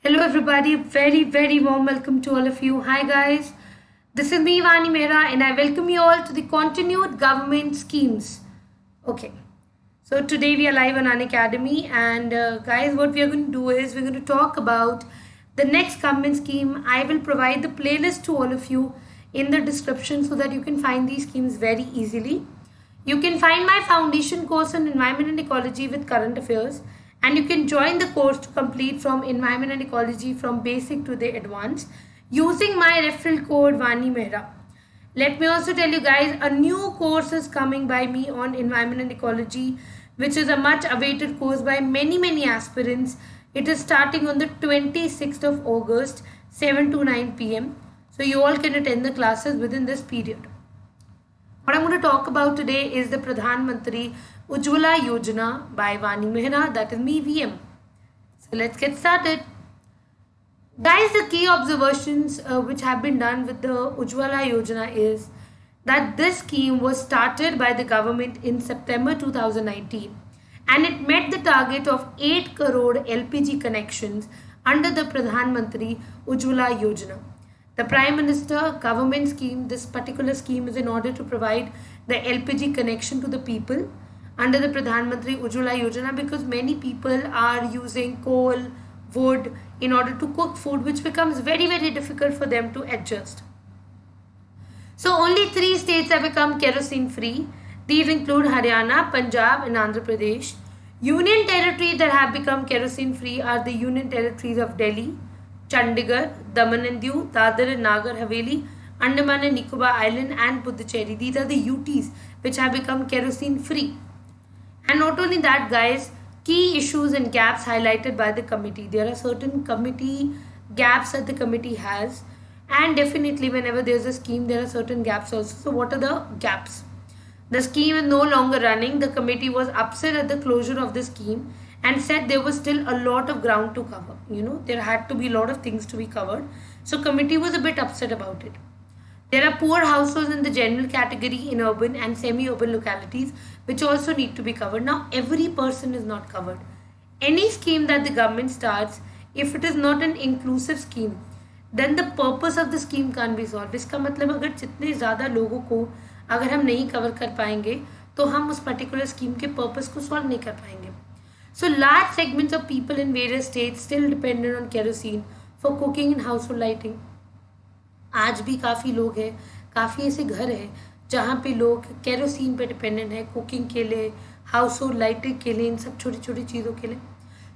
Hello, everybody. Very warm welcome to all of you. Hi, guys. This is me, Vani Mehra, and I welcome you all to the continued government schemes. Okay, so today we are live on An Academy, and guys, what we are going to do is we're going to talk about the next government scheme. I will provide the playlist to all of you in the description so that you can find these schemes very easily. You can find my foundation course on environment and ecology with current affairs, and you can join the course to complete from environment and ecology from basic to the advanced using my referral code Vani Mehra. Let me also tell you guys, a new course is coming by me on environment and ecology, which is a much awaited course by many aspirants. It is starting on the 26th of August, 7 to 9 p.m. So you all can attend the classes within this period. What I'm going to talk about today is the Pradhan Mantri Ujjwala Yojana by Vani Mehra, that is me VM. So let's get started. Guys, the key observations which have been done with the Ujjwala Yojana is that this scheme was started by the government in September 2019 and it met the target of 8 crore LPG connections under the Pradhan Mantri Ujjwala Yojana. The Prime Minister government scheme, this particular scheme is in order to provide the LPG connection to the people under the Pradhan Mantri Ujjwala Yojana because many people are using coal, wood in order to cook food, which becomes very difficult for them to adjust. So only 3 states have become kerosene free. These include Haryana, Punjab and Andhra Pradesh. Union territories that have become kerosene free are the Union territories of Delhi, Chandigarh, Daman and Diu, Dadar and Nagar Haveli, Andaman and Nicobar Island and Puducherry. These are the UTs which have become kerosene free. And not only that, guys, key issues and gaps highlighted by the committee. There are certain committee gaps that the committee has, and definitely whenever there's a scheme there are certain gaps also. So what are the gaps? The scheme is no longer running. The committee was upset at the closure of the scheme and said there was still a lot of ground to cover. There had to be a lot of things to be covered. So committee was a bit upset about it. There are poor households in the general category in urban and semi-urban localities which also need to be covered. Now every person is not covered. Any scheme that the government starts, if it is not an inclusive scheme, then the purpose of the scheme can't be solved. इसका मतलब अगर जितने ज़्यादा लोगों को अगर हम नहीं कवर कर पाएंगे तो हम उस पर्टिकुलर स्कीम के पर्पस को सॉल्व नहीं कर पाएंगे. So large segments of people in various states still dependent on kerosene for cooking and household lighting. आज भी काफ़ी लोग हैं, काफ़ी ऐसे घर हैं जहाँ पे लोग केरोसिन पे डिपेंडेंट है कुकिंग के लिए, हाउस होल्ड लाइटिंग के लिए, इन सब छोटी चीज़ों के लिए,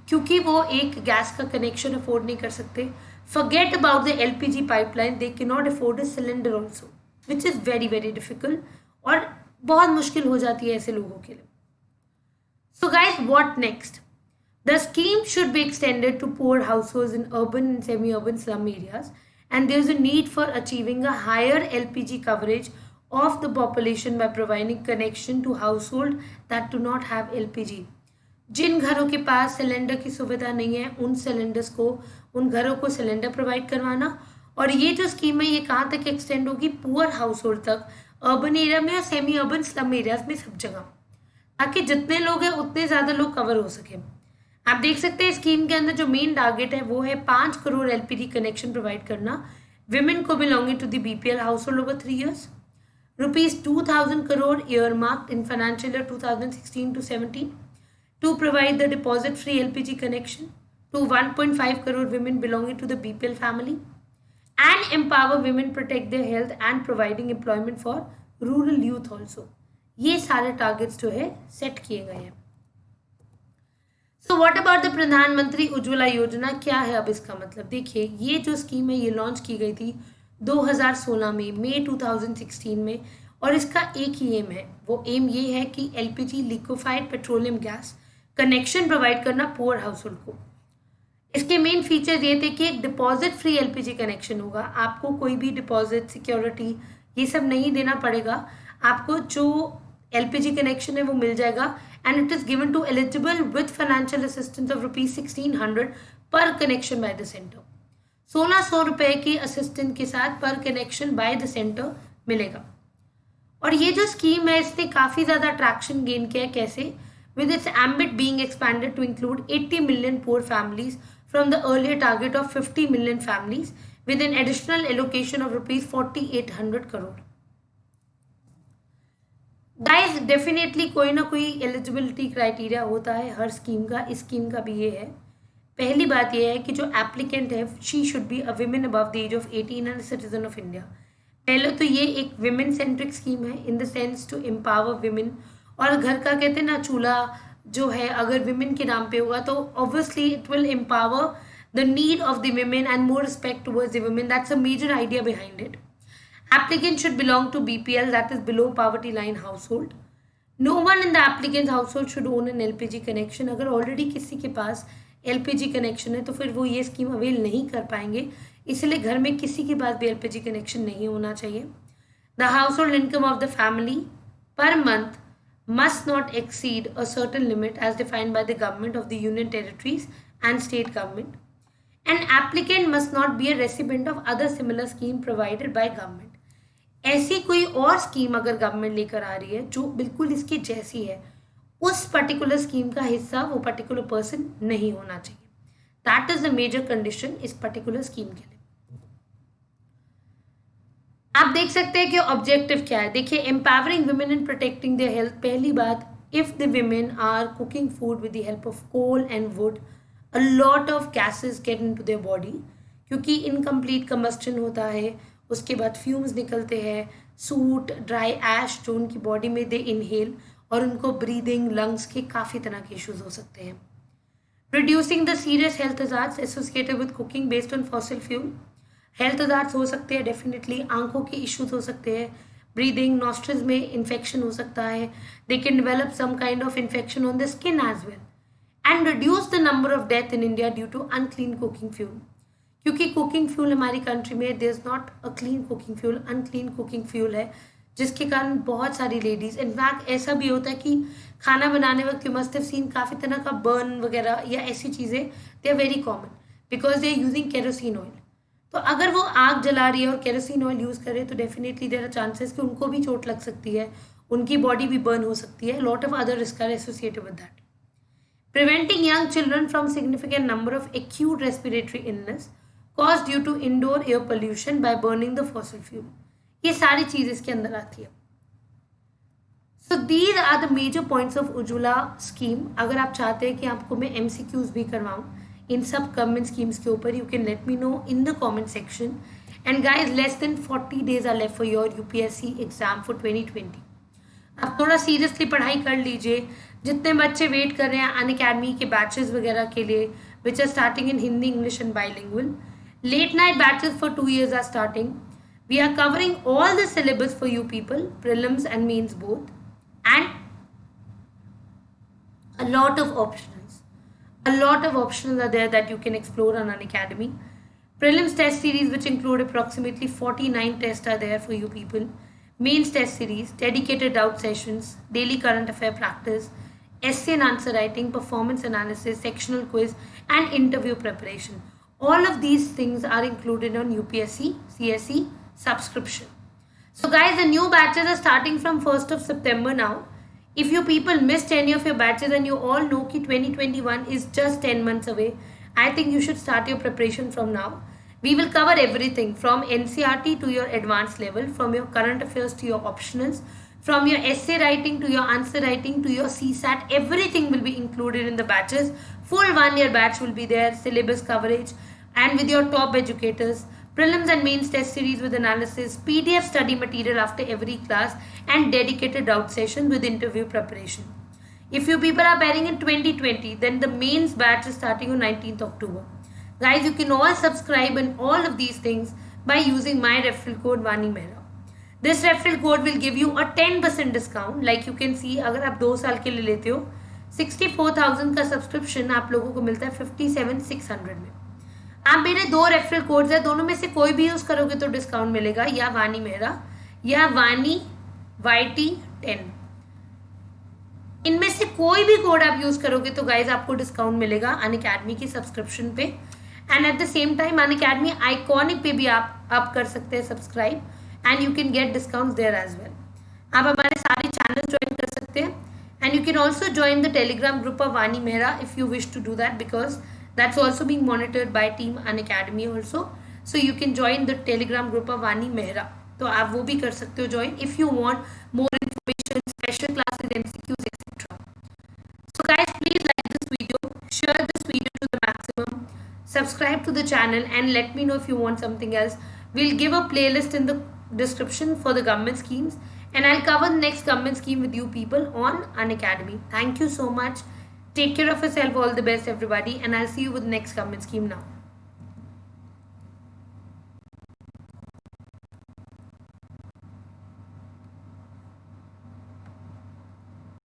क्योंकि वो एक गैस का कनेक्शन अफोर्ड नहीं कर सकते. Forget about the LPG pipeline, they can not afford a cylinder also, which is very difficult और बहुत मुश्किल हो जाती है ऐसे लोगों के लिए. So guys, what next? The scheme should be extended to poor households in urban and semi-urban slum areas, and there is a need for achieving a higher LPG coverage of the population by providing connection to household that do not have LPG. जिन घरों के पास cylinder की सुविधा नहीं है उन घरों को cylinder provide करवाना. और ये जो स्कीम है ये कहाँ तक एक्सटेंड होगी? पुअर हाउसहोल्ड तक, अर्बन एरिया में और सेमी अर्बन स्लम एरियाज में, सब जगह, ताकि जितने लोग हैं उतने ज़्यादा लोग कवर हो सके. आप देख सकते हैं स्कीम के अंदर जो मेन टारगेट है वो है 5 करोड़ LPG कनेक्शन प्रोवाइड करना विमेन को belonging to the BPL household over 3 years. ₹2,000 crore earmarked in financial year 2016 to 17 to provide the deposit free LPG connection to 1.5 crore women belonging to the BPL family and empower women, protect their health and providing employment for rural youth also. ये सारे targets जो है set किए गए हैं. So what about the प्रधानमंत्री उज्ज्वला योजना? क्या है अब इसका मतलब? देखिए, ये जो स्कीम है ये लॉन्च की गई थी 2016 में, मई 2016 में, और इसका एक ही एम है. वो एम ये है कि LPG liquefied petroleum gas connection provide करना पुअर हाउस होल्ड को. इसके मेन फीचर्स ये थे कि एक डिपॉजिट फ्री LPG कनेक्शन होगा. आपको कोई भी डिपॉजिट, सिक्योरिटी ये सब नहीं देना पड़ेगा. आपको जो LPG कनेक्शन है वो मिल जाएगा and it is given to eligible with financial assistance of ₹1,600 per connection by the center. 1,600 रुपए की असिस्टेंट के साथ पर कनेक्शन बाय द सेंटर मिलेगा. और ये जो स्कीम है इसने काफ़ी ज़्यादा अट्रैक्शन गेन किया है. कैसे? with its ambit being expanded to include 80 million poor families from the earlier target of 50 million families with an additional allocation of rupees 4800 crore. Guys definitely कोई ना कोई एलिजिबिलिटी क्राइटेरिया होता है हर स्कीम का, इस स्कीम का भी ये है. पहली बात यह है कि जो एप्लीकेंट है she should be a women above the age of 18 and citizen of India. पहले तो ये एक विमेन सेंट्रिक स्कीम है in the sense to empower women. और घर का कहते हैं ना चूल्हा जो है अगर विमेन के नाम पे होगा तो obviously it will empower the need of the women and more respect towards the women. That's a major idea behind it. Applicant should belong to BPL, that is below poverty line household. No one in the applicant's household should own an LPG connection. अगर already किसी के पास LPG connection है तो फिर वो ये scheme avail नहीं कर पाएंगे, इसलिए घर में किसी के पास भी LPG कनेक्शन नहीं होना चाहिए. The household income of the family per month must not exceed a certain limit as defined by the government of the union territories and state government. An applicant must not be a recipient of other similar scheme provided by government. ऐसी कोई और scheme अगर government लेकर आ रही है जो बिल्कुल इसकी जैसी है, उस पर्टिकुलर स्कीम का हिस्सा वो पर्टिकुलर पर्सन नहीं होना चाहिए. That is the major condition इस पर्टिकुलर स्कीम के लिए. आप देख सकते हैं कि ऑब्जेक्टिव क्या है. देखिए, empowering women and protecting their health. पहली बात, if the women are cooking food with the help of coal and wood, a lot of gases get into their body, क्योंकि इनकम्प्लीट कंबस्टन होता है, उसके बाद फ्यूम्स निकलते हैं, सूट, ड्राई ऐश जो उनकी बॉडी में दे इनहेल, और उनको ब्रीदिंग, लंग्स के काफ़ी तरह के इश्यूज हो सकते हैं. Reducing the serious health hazards associated with cooking based on fossil fuel. Health hazards हो सकते हैं डेफिनेटली, आंखों के इश्यूज हो सकते हैं, ब्रीदिंग, नॉस्ट्रल्स में इन्फेक्शन हो सकता है, they can develop some kind of infection on the skin as well, and reduce the number of death in India due to unclean cooking fuel. क्योंकि कुकिंग फ्यूल हमारी country में there is not a clean cooking fuel, unclean cooking fuel है, जिसके कारण बहुत सारी ladies, in fact ऐसा भी होता है कि खाना बनाने वक्त यू मस्ट हैव सीन काफ़ी तरह का बर्न वगैरह या ऐसी चीज़ें, they are very common because they are using kerosene oil. तो अगर वो आग जला रही है और केरोसिन ऑयल यूज़ करे तो डेफिनेटली देयर आर चांसेस कि उनको भी चोट लग सकती है, उनकी बॉडी भी बर्न हो सकती है. Lot of other risk are associated with that. Preventing young children from significant number of acute respiratory illness caused due to indoor air pollution by burning the fossil fuel. ये सारी चीज़ इसके अंदर आती है. So these are the major points of Ujjwala scheme. अगर आप चाहते हैं कि आपको मैं MCQs भी करवाऊँ इन सब गवर्नमेंट स्कीम्स के ऊपर, you can let me know in the comment section. And guys, less than 40 days are left for your UPSC exam for 2020. आप थोड़ा सीरियसली पढ़ाई कर लीजिए. जितने बच्चे वेट कर रहे हैं अनअकैडमी के बैचेस वगैरह के लिए, which are starting in Hindi, English and bilingual. Late night batches for 2 years are starting. We are covering all the syllabus for you people, prelims and mains both, and a lot of optionals. A lot of optionals are there that you can explore on Unacademy. Prelims test series, which include approximately 49 tests, are there for you people. Mains test series, dedicated doubt sessions, daily current affair practice, essay and answer writing, performance analysis, sectional quiz, and interview preparation. All of these things are included on UPSC CSE subscription. So guys, the new batches are starting from 1st of September now. If you people missed any of your batches and you all know that 2021 is just 10 months away, I think you should start your preparation from now. We will cover everything from NCERT to your advanced level, from your current affairs to your optionals, from your essay writing to your answer writing to your CSAT. Everything will be included in the batches. Full 1 year batch will be there, syllabus coverage, and with your top educators, prelims and mains test series with analysis, PDF study material after every class, and dedicated doubt session with interview preparation. If you people are bearing in 2020, then the mains batch is starting on 19th October. Guys, you can all subscribe in all of these things by using my referral code Vani Mehra. This referral code will give you a 10% discount. Like you can see, अगर आप 2 साल के लिए लेते हो, 64,000 का subscription आप लोगों को मिलता है 57,600 में. आप मेरे 2 रेफरल कोड्स हैं, दोनों में से कोई भी यूज़ करोगे तो डिस्काउंट मिलेगा, या वानी मेहरा या वानी YT10. इनमें से कोई भी कोड आप यूज़ करोगे तो गाइज आपको डिस्काउंट मिलेगा अनअकैडमी की सब्सक्रिप्शन पे. And at the same time Unacademy iconic पे भी आप कर सकते हैं subscribe, and you can get discounts there as well. आप हमारे सारे चैनल ज्वाइन कर सकते हैं, and you can also join the Telegram group of Wani Mehra if you wish to do that, because That's also being monitored by Team Unacademy also. So you can join the Telegram group of Vani Mehra. तो आप वो भी कर सकते हो join if you want more information, special classes, MCQs, etc. So guys, please like this video, share this video to the maximum, subscribe to the channel, and let me know if you want something else. We'll give a playlist in the description for the government schemes, and I'll cover the next government scheme with you people on Unacademy. Thank you so much. Take care of yourself. All the best, everybody, and I'll see you with the next government scheme now.